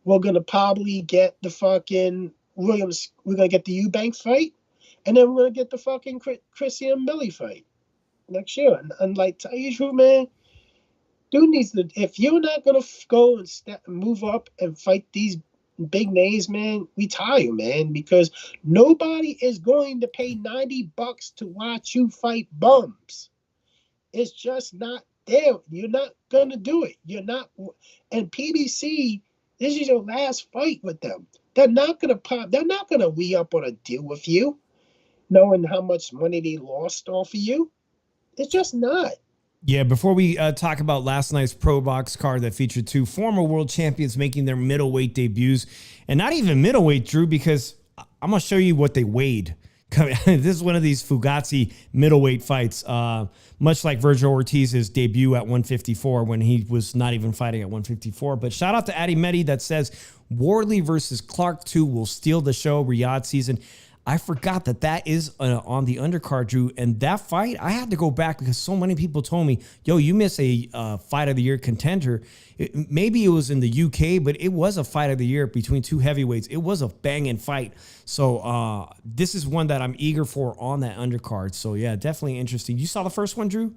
We're gonna probably get the fucking Williams. We're gonna get the Eubank fight, and then we're gonna get the fucking Chrissy and Billy fight next year. And like tell you the truth, man, dude needs to. If you're not gonna go and move up and fight these big names, man, retire, man, because nobody is going to pay $90 to watch you fight bums. It's just not there. You're not gonna do it. You're not. And PBC, this is your last fight with them. They're not gonna pop. They're not gonna re-up on a deal with you, knowing how much money they lost off of you. It's just not. Yeah. Before we talk about last night's Pro Box card that featured two former world champions making their middleweight debuts, and not even middleweight, Drew, because I'm gonna show you what they weighed. This is one of these Fugazi middleweight fights, much like Virgil Ortiz's debut at 154 when he was not even fighting at 154. But shout out to Addy Mehdi that says Wardley versus Clark 2 will steal the show Riyadh season. I forgot that is on the undercard, Drew. And that fight, I had to go back because so many people told me, yo, you miss a fight of the year contender. Maybe it was in the UK, but it was a fight of the year between two heavyweights. It was a banging fight. So this is one that I'm eager for on that undercard. So, yeah, definitely interesting. You saw the first one, Drew?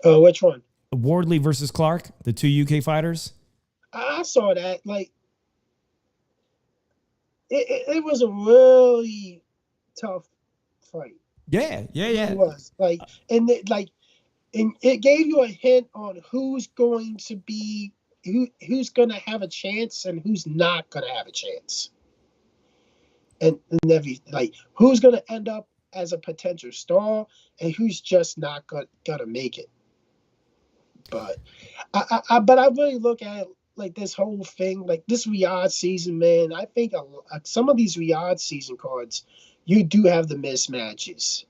Which one? Wardley versus Clark, the two UK fighters. I saw that. Like, it was a really tough fight. Yeah. It was and it gave you a hint on who's going to be who's going to have a chance and who's not going to have a chance, and who's going to end up as a potential star and who's just not going to make it. But I really look at it. Like this whole thing, like this Riyadh season, man, I think some of these Riyadh season cards, you do have the mismatches.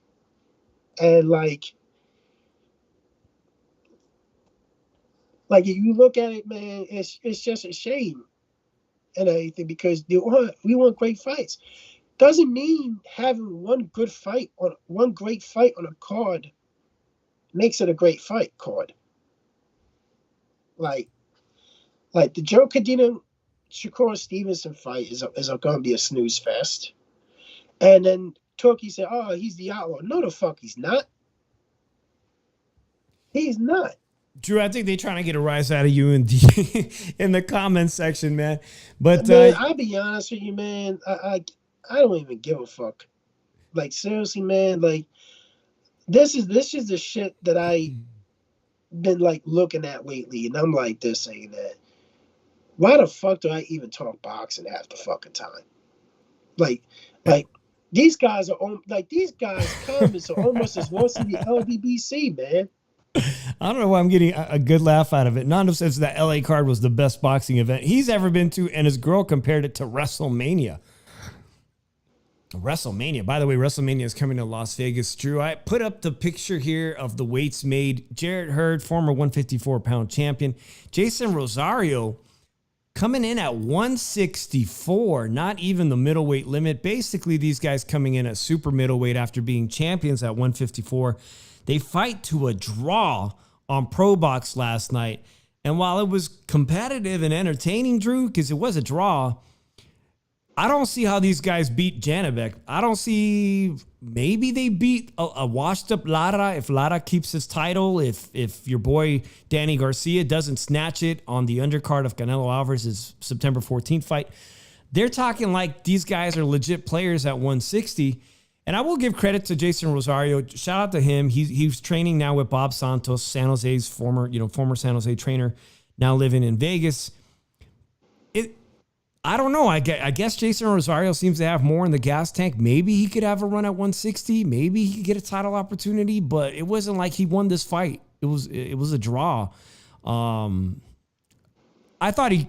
And like if you look at it, man, it's just a shame and everything because we want great fights. Doesn't mean having one great fight on a card makes it a great fight card. Like the Joe Cadena Shakur Stevenson fight is going to be a snooze fest. And then Turkey said, oh, he's the outlaw. No, the fuck he's not. He's not. Drew, I think they're trying to get a rise out of you in the comments section, man. But man, I'll be honest with you, man. I don't even give a fuck. Like seriously, man. Like this is the shit that I been like looking at lately, and I'm like this saying that. Why the fuck do I even talk boxing half the fucking time? Like these guys are these guys' comments are almost as worse than the LDBC, man. I don't know why I'm getting a good laugh out of it. Nando says that LA card was the best boxing event he's ever been to, and his girl compared it to WrestleMania. By the way, WrestleMania is coming to Las Vegas. Drew, I put up the picture here of the weights made. Jarrett Hurd, former 154-pound champion. Jason Rosario coming in at 164, not even the middleweight limit. Basically, these guys coming in at super middleweight after being champions at 154. They fight to a draw on Pro Box last night. And while it was competitive and entertaining, Drew, because it was a draw, I don't see how these guys beat Janibek. I don't see, maybe they beat a washed up Lara if Lara keeps his title, if your boy Danny Garcia doesn't snatch it on the undercard of Canelo Alvarez's September 14th fight. They're talking like these guys are legit players at 160. And I will give credit to Jason Rosario. Shout out to him. He's training now with Bob Santos, San Jose's former San Jose trainer, now living in Vegas. I don't know. I guess Jason Rosario seems to have more in the gas tank. Maybe he could have a run at 160. Maybe he could get a title opportunity. But it wasn't like he won this fight. It was a draw. I thought he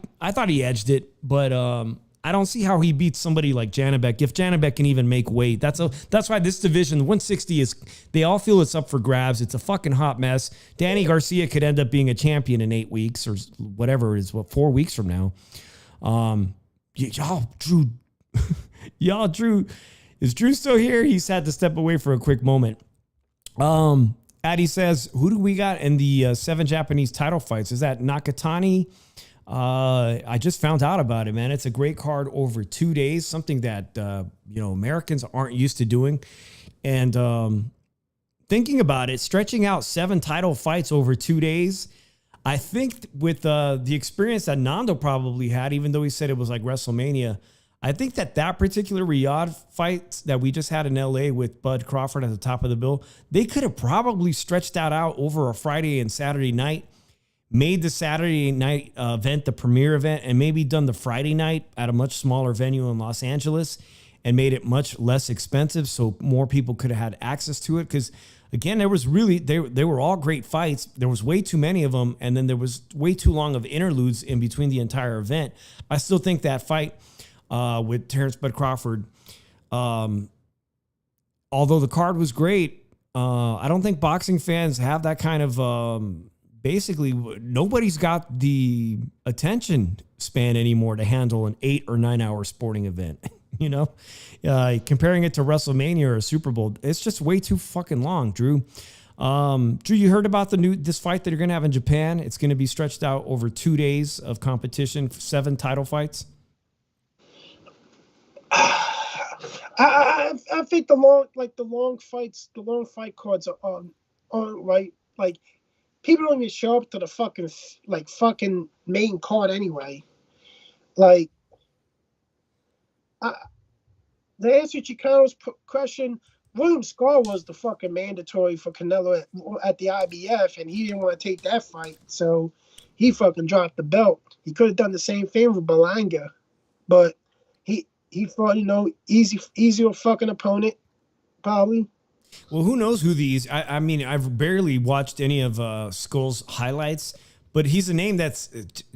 edged it, but I don't see how he beats somebody like Janibek. If Janibek can even make weight, that's why this division 160 is. They all feel it's up for grabs. It's a fucking hot mess. Danny Garcia could end up being a champion in 8 weeks or whatever it is. 4 weeks from now. Drew, is Drew still here? He's had to step away for a quick moment. Addy says, who do we got in the 7 Japanese title fights? Is that Nakatani? I just found out about it, man. It's a great card over 2 days, something that, Americans aren't used to doing. And thinking about it, stretching out 7 title fights over 2 days, I think with the experience that Nando probably had, even though he said it was like WrestleMania, I think that particular Riyadh fight that we just had in LA with Bud Crawford at the top of the bill, they could have probably stretched that out over a Friday and Saturday night, made the Saturday night event the premier event, and maybe done the Friday night at a much smaller venue in Los Angeles and made it much less expensive so more people could have had access to it. Because again, there was really, they were all great fights. There was way too many of them. And then there was way too long of interludes in between the entire event. I still think that fight with Terrence Bud Crawford, although the card was great, I don't think boxing fans have that kind of, basically nobody's got the attention span anymore to handle an 8 or 9 hour sporting event. Comparing it to WrestleMania or a Super Bowl, it's just way too fucking long, Drew. Drew, you heard about this fight that you're going to have in Japan? It's going to be stretched out over 2 days of competition, 7 title fights. I think the long fight cards are right. Like, people don't even show up to the fucking main card anyway. Like, to answer Chicano's question, William Scar was the fucking mandatory for Canelo at the IBF, and he didn't want to take that fight, so he fucking dropped the belt. He could have done the same thing with Berlanga, but he fought, easier fucking opponent, probably. Well, who knows who these? I mean, I've barely watched any of Skull's highlights, but he's a name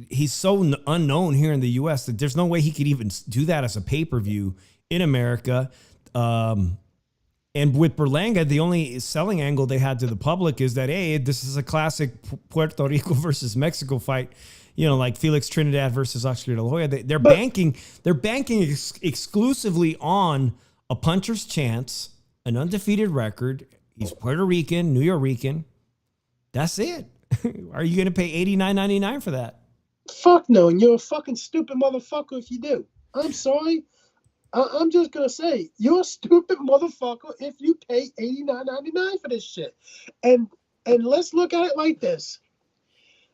he's so unknown here in the U.S. that there's no way he could even do that as a pay-per-view in America. And with Berlanga, the only selling angle they had to the public is that, hey, this is a classic Puerto Rico versus Mexico fight, like Felix Trinidad versus Oscar De La Hoya. They're banking exclusively on a puncher's chance, an undefeated record. He's Puerto Rican, New Yorican. That's it. Are you going to pay $89.99 for that? Fuck no, and you're a fucking stupid motherfucker if you do. I'm sorry. I'm just going to say, you're a stupid motherfucker if you pay $89.99 for this shit. And let's look at it like this.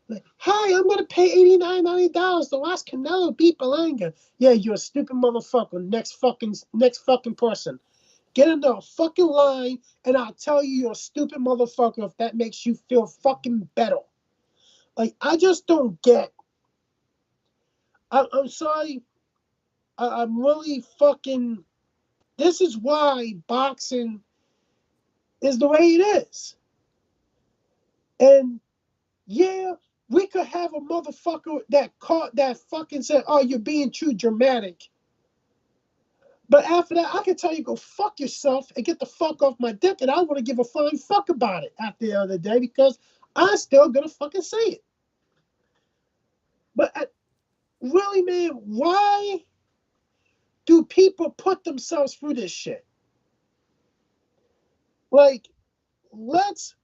Like, hi, I'm going to pay $89.90 to watch Canelo beat Berlanga. Yeah, you're a stupid motherfucker. Next fucking person. Get into a fucking line, and I'll tell you you're a stupid motherfucker if that makes you feel fucking better. Like, I just don't get. I'm sorry. I'm really fucking. This is why boxing is the way it is. And yeah, we could have a motherfucker that fucking said, "Oh, you're being too dramatic." But after that, I can tell you, go fuck yourself and get the fuck off my dick, and I want to give a flying fuck about it after the other day because I'm still gonna fucking say it. But really, man, why do people put themselves through this shit? Like, let's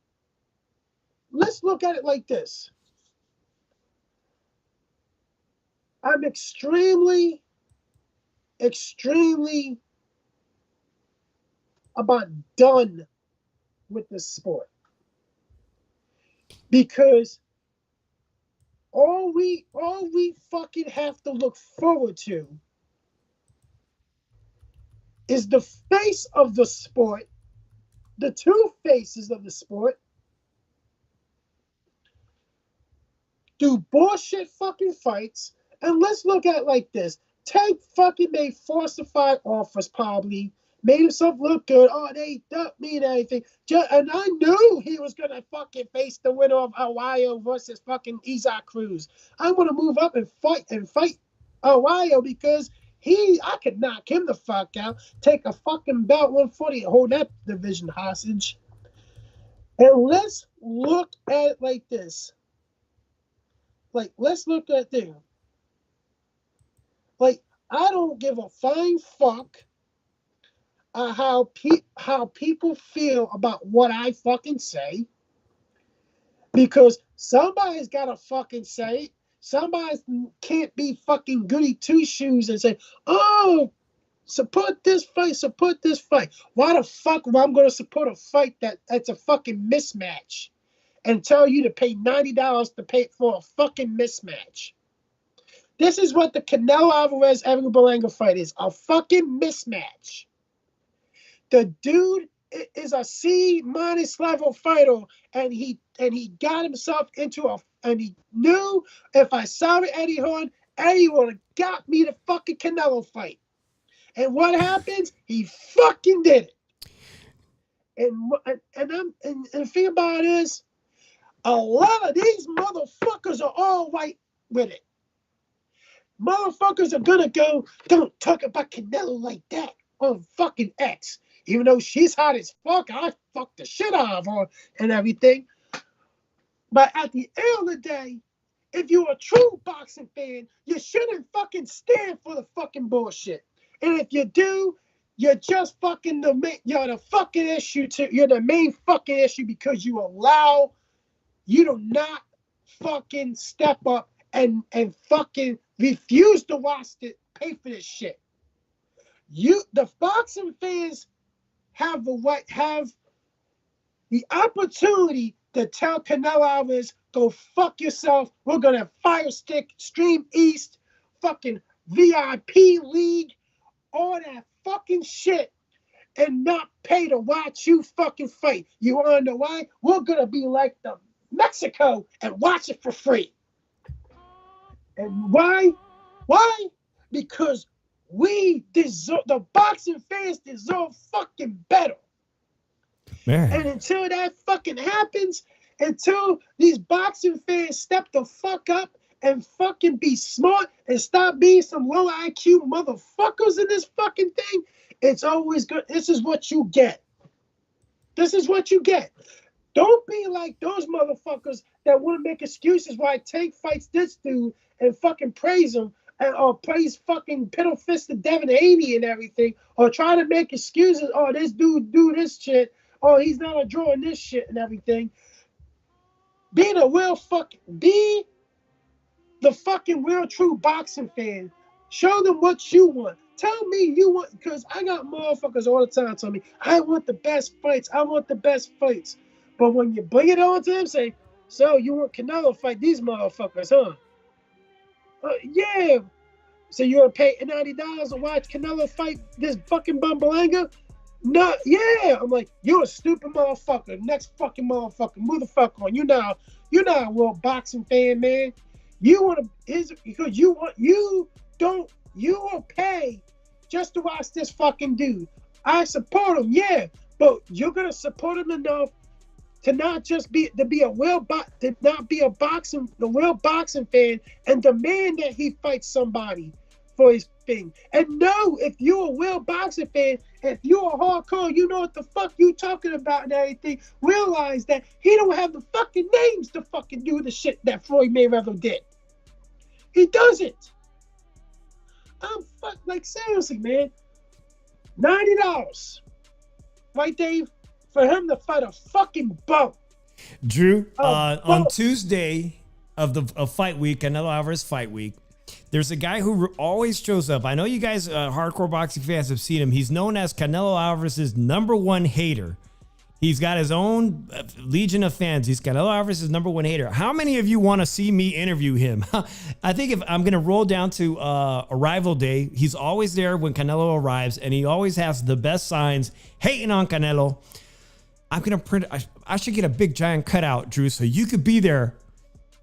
look at it like this. I'm extremely about done with this sport, because all we fucking have to look forward to is the face of the sport, the two faces of the sport, do bullshit fucking fights. And let's look at it like this. Tank fucking made falsified offers, probably made himself look good. Oh, they don't mean anything. And I knew he was gonna fucking face the winner of Ohio versus fucking Isaac Cruz. I'm gonna move up and fight Ohio, because I could knock him the fuck out, take a fucking belt 140 and hold that division hostage. And let's look at it like this. Like, let's look at this. Like, I don't give a flying fuck how people feel about what I fucking say, because somebody's got to fucking say it. Somebody can't be fucking goody two-shoes and say, oh, support this fight, support this fight. Why the fuck am I going to support a fight that's a fucking mismatch and tell you to pay $90 to pay for a fucking mismatch? This is what the Canelo Alvarez-Evan Berlanga fight is, a fucking mismatch. The dude is a C-minus level fighter, and he got himself into and he knew if I saw Eddie Horn, Eddie would have got me the fucking Canelo fight. And what happens? He fucking did it. And the thing about it is, a lot of these motherfuckers are all right with it. Motherfuckers are gonna go, don't talk about Canelo like that on fucking X. Even though she's hot as fuck, I fucked the shit out of her and everything. But at the end of the day, if you're a true boxing fan, you shouldn't fucking stand for the fucking bullshit. And if you do, you're just fucking you're the fucking issue you're the main fucking issue, because you do not fucking step up and fucking refuse to pay for this shit. The boxing fans have the opportunity to tell Canelo Alvarez, go fuck yourself. We're gonna fire stick, Stream East, fucking VIP league, all that fucking shit, and not pay to watch you fucking fight. You wanna know why? We're gonna be like the Mexico and watch it for free. And why? Why? Because the boxing fans deserve fucking better. Man. And until that fucking happens, until these boxing fans step the fuck up and fucking be smart and stop being some low IQ motherfuckers in this fucking thing, it's always good. This is what you get. This is what you get. Don't be like those motherfuckers that want to make excuses why Tank fights this dude and fucking praise him, or praise fucking piddle fisted Devin Haney and everything, or try to make excuses. Oh, this dude do this shit. Oh, he's not a draw in this shit and everything. Be the fucking real true boxing fan. Show them what you want. Tell me you want, because I got motherfuckers all the time telling me, I want the best fights. I want the best fights. But when you bring it on to them, say, so you want Canelo fight these motherfuckers, huh? Yeah. So you want to pay $90 to watch Canelo fight this fucking Bumbalanga? No, yeah. I'm like, you're a stupid motherfucker. Next fucking motherfucker. Move the fuck on. You're not a real boxing fan, man. You want to, because you will pay just to watch this fucking dude. I support him, yeah, but you're gonna support him enough to not just be a real boxing fan and demand that he fights somebody for his thing. And no, if you're a real boxing fan, if you're a hardcore, you know what the fuck you talking about and everything, realize that he don't have the fucking names to fucking do the shit that Floyd Mayweather did. He doesn't. like seriously, man. $90, right, Dave, for him to fight a fucking bum. Drew, on Tuesday of fight week, Canelo Alvarez fight week, there's a guy who always shows up. I know you guys, hardcore boxing fans, have seen him. He's known as Canelo Alvarez's #1 hater. He's got his own legion of fans. He's Canelo Alvarez's #1 hater. How many of you want to see me interview him? I think if I'm going to roll down to arrival day, he's always there when Canelo arrives, and he always has the best signs hating on Canelo. I'm going to print, I should get a big giant cutout, Drew, so you could be there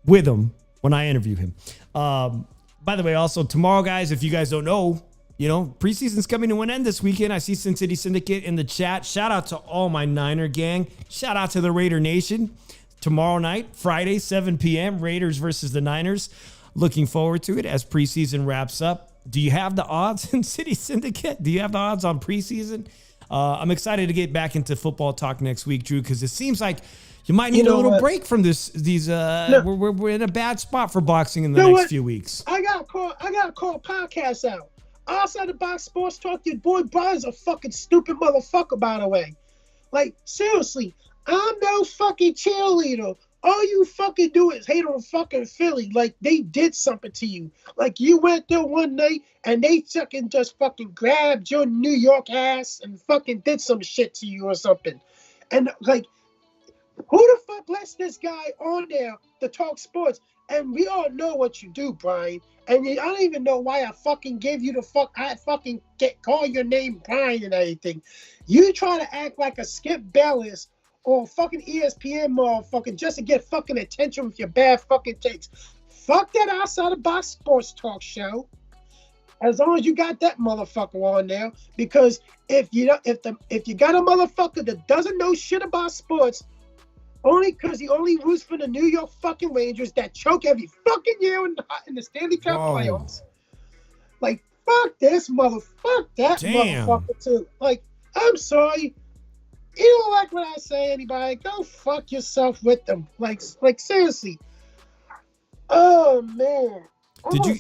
with him when I interview him. By the way, also tomorrow, guys, if you guys don't know, you know, preseason's coming to an end this weekend. I see Sin City Syndicate in the chat. Shout out to all my Niner gang. Shout out to the Raider Nation. Tomorrow night, Friday, 7 p.m., Raiders versus the Niners. Looking forward to it as preseason wraps up. Do you have the odds in City Syndicate? Do you have the odds on preseason? I'm excited to get back into football talk next week, Drew, because it seems like you might need a little break from these. We're in a bad spot for boxing in the next few weeks. I gotta call podcasts out. Outside the box sports talk, your boy Brian's a fucking stupid motherfucker, by the way. Like, seriously, I'm no fucking cheerleader. All you fucking do is hate on fucking Philly. Like, they did something to you. Like, you went there one night and they fucking just fucking grabbed your New York ass and fucking did some shit to you or something. And, like, who the fuck lets this guy on there to talk sports? And we all know what you do, Brian. And I don't even know why I fucking gave you the fuck. I fucking call your name Brian and everything. You try to act like a Skip Bayless or fucking ESPN motherfucker just to get fucking attention with your bad fucking takes. Fuck that outside the box sports talk show. As long as you got that motherfucker on there, because if you got a motherfucker that doesn't know shit about sports, only because he only roots for the New York fucking Rangers that choke every fucking year in the Stanley Cup playoffs. Like, fuck this motherfucker too. Like, I'm sorry. You don't like what I say, anybody, go fuck yourself with them. Like seriously. Oh, man.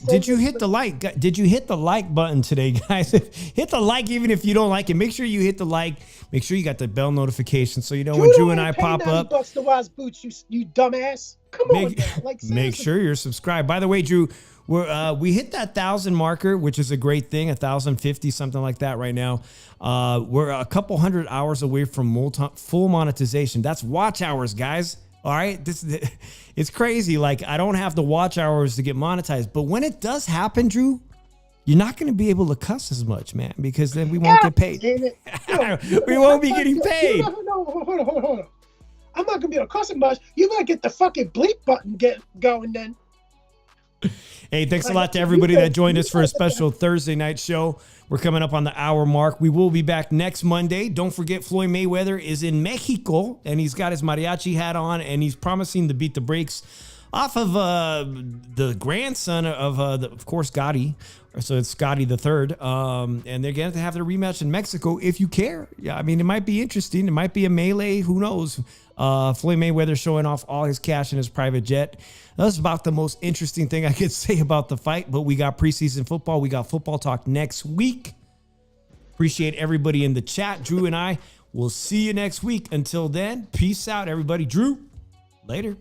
Did you hit the like? Did you hit the like button today, guys? Hit the like even if you don't like it. Make sure you hit the like. Make sure you got the bell notification so you know when Drew and I pop up. $bucks to watch Boots, you dumbass. Come on, like, make sure you're subscribed. By the way, Drew, we hit that 1,000 marker, which is a great thing. 1,050, something like that right now. We're a couple hundred hours away from full monetization. That's watch hours, guys. All right, it's crazy. Like, I don't have the watch hours to get monetized, but when it does happen, Drew, you're not going to be able to cuss as much, man, because then we won't get paid. We won't be getting paid. Hold on. I'm not going to be able to cuss as much. You got to get the fucking bleep button going then. Hey, thanks a lot to everybody that joined us for a special Thursday night show. We're coming up on the hour mark. We will be back next Monday. Don't forget, Floyd Mayweather is in Mexico, and he's got his mariachi hat on, and he's promising to beat the brakes off of the grandson of course, Gotti. So it's Scotty the Third, and they're going to have their rematch in Mexico if you care. Yeah, I mean, it might be interesting. It might be a melee. Who knows? Floyd Mayweather showing off all his cash in his private jet. That's about the most interesting thing I could say about the fight, but we got preseason football. We got football talk next week. Appreciate everybody in the chat. Drew and I will see you next week. Until then, peace out, everybody. Drew, later.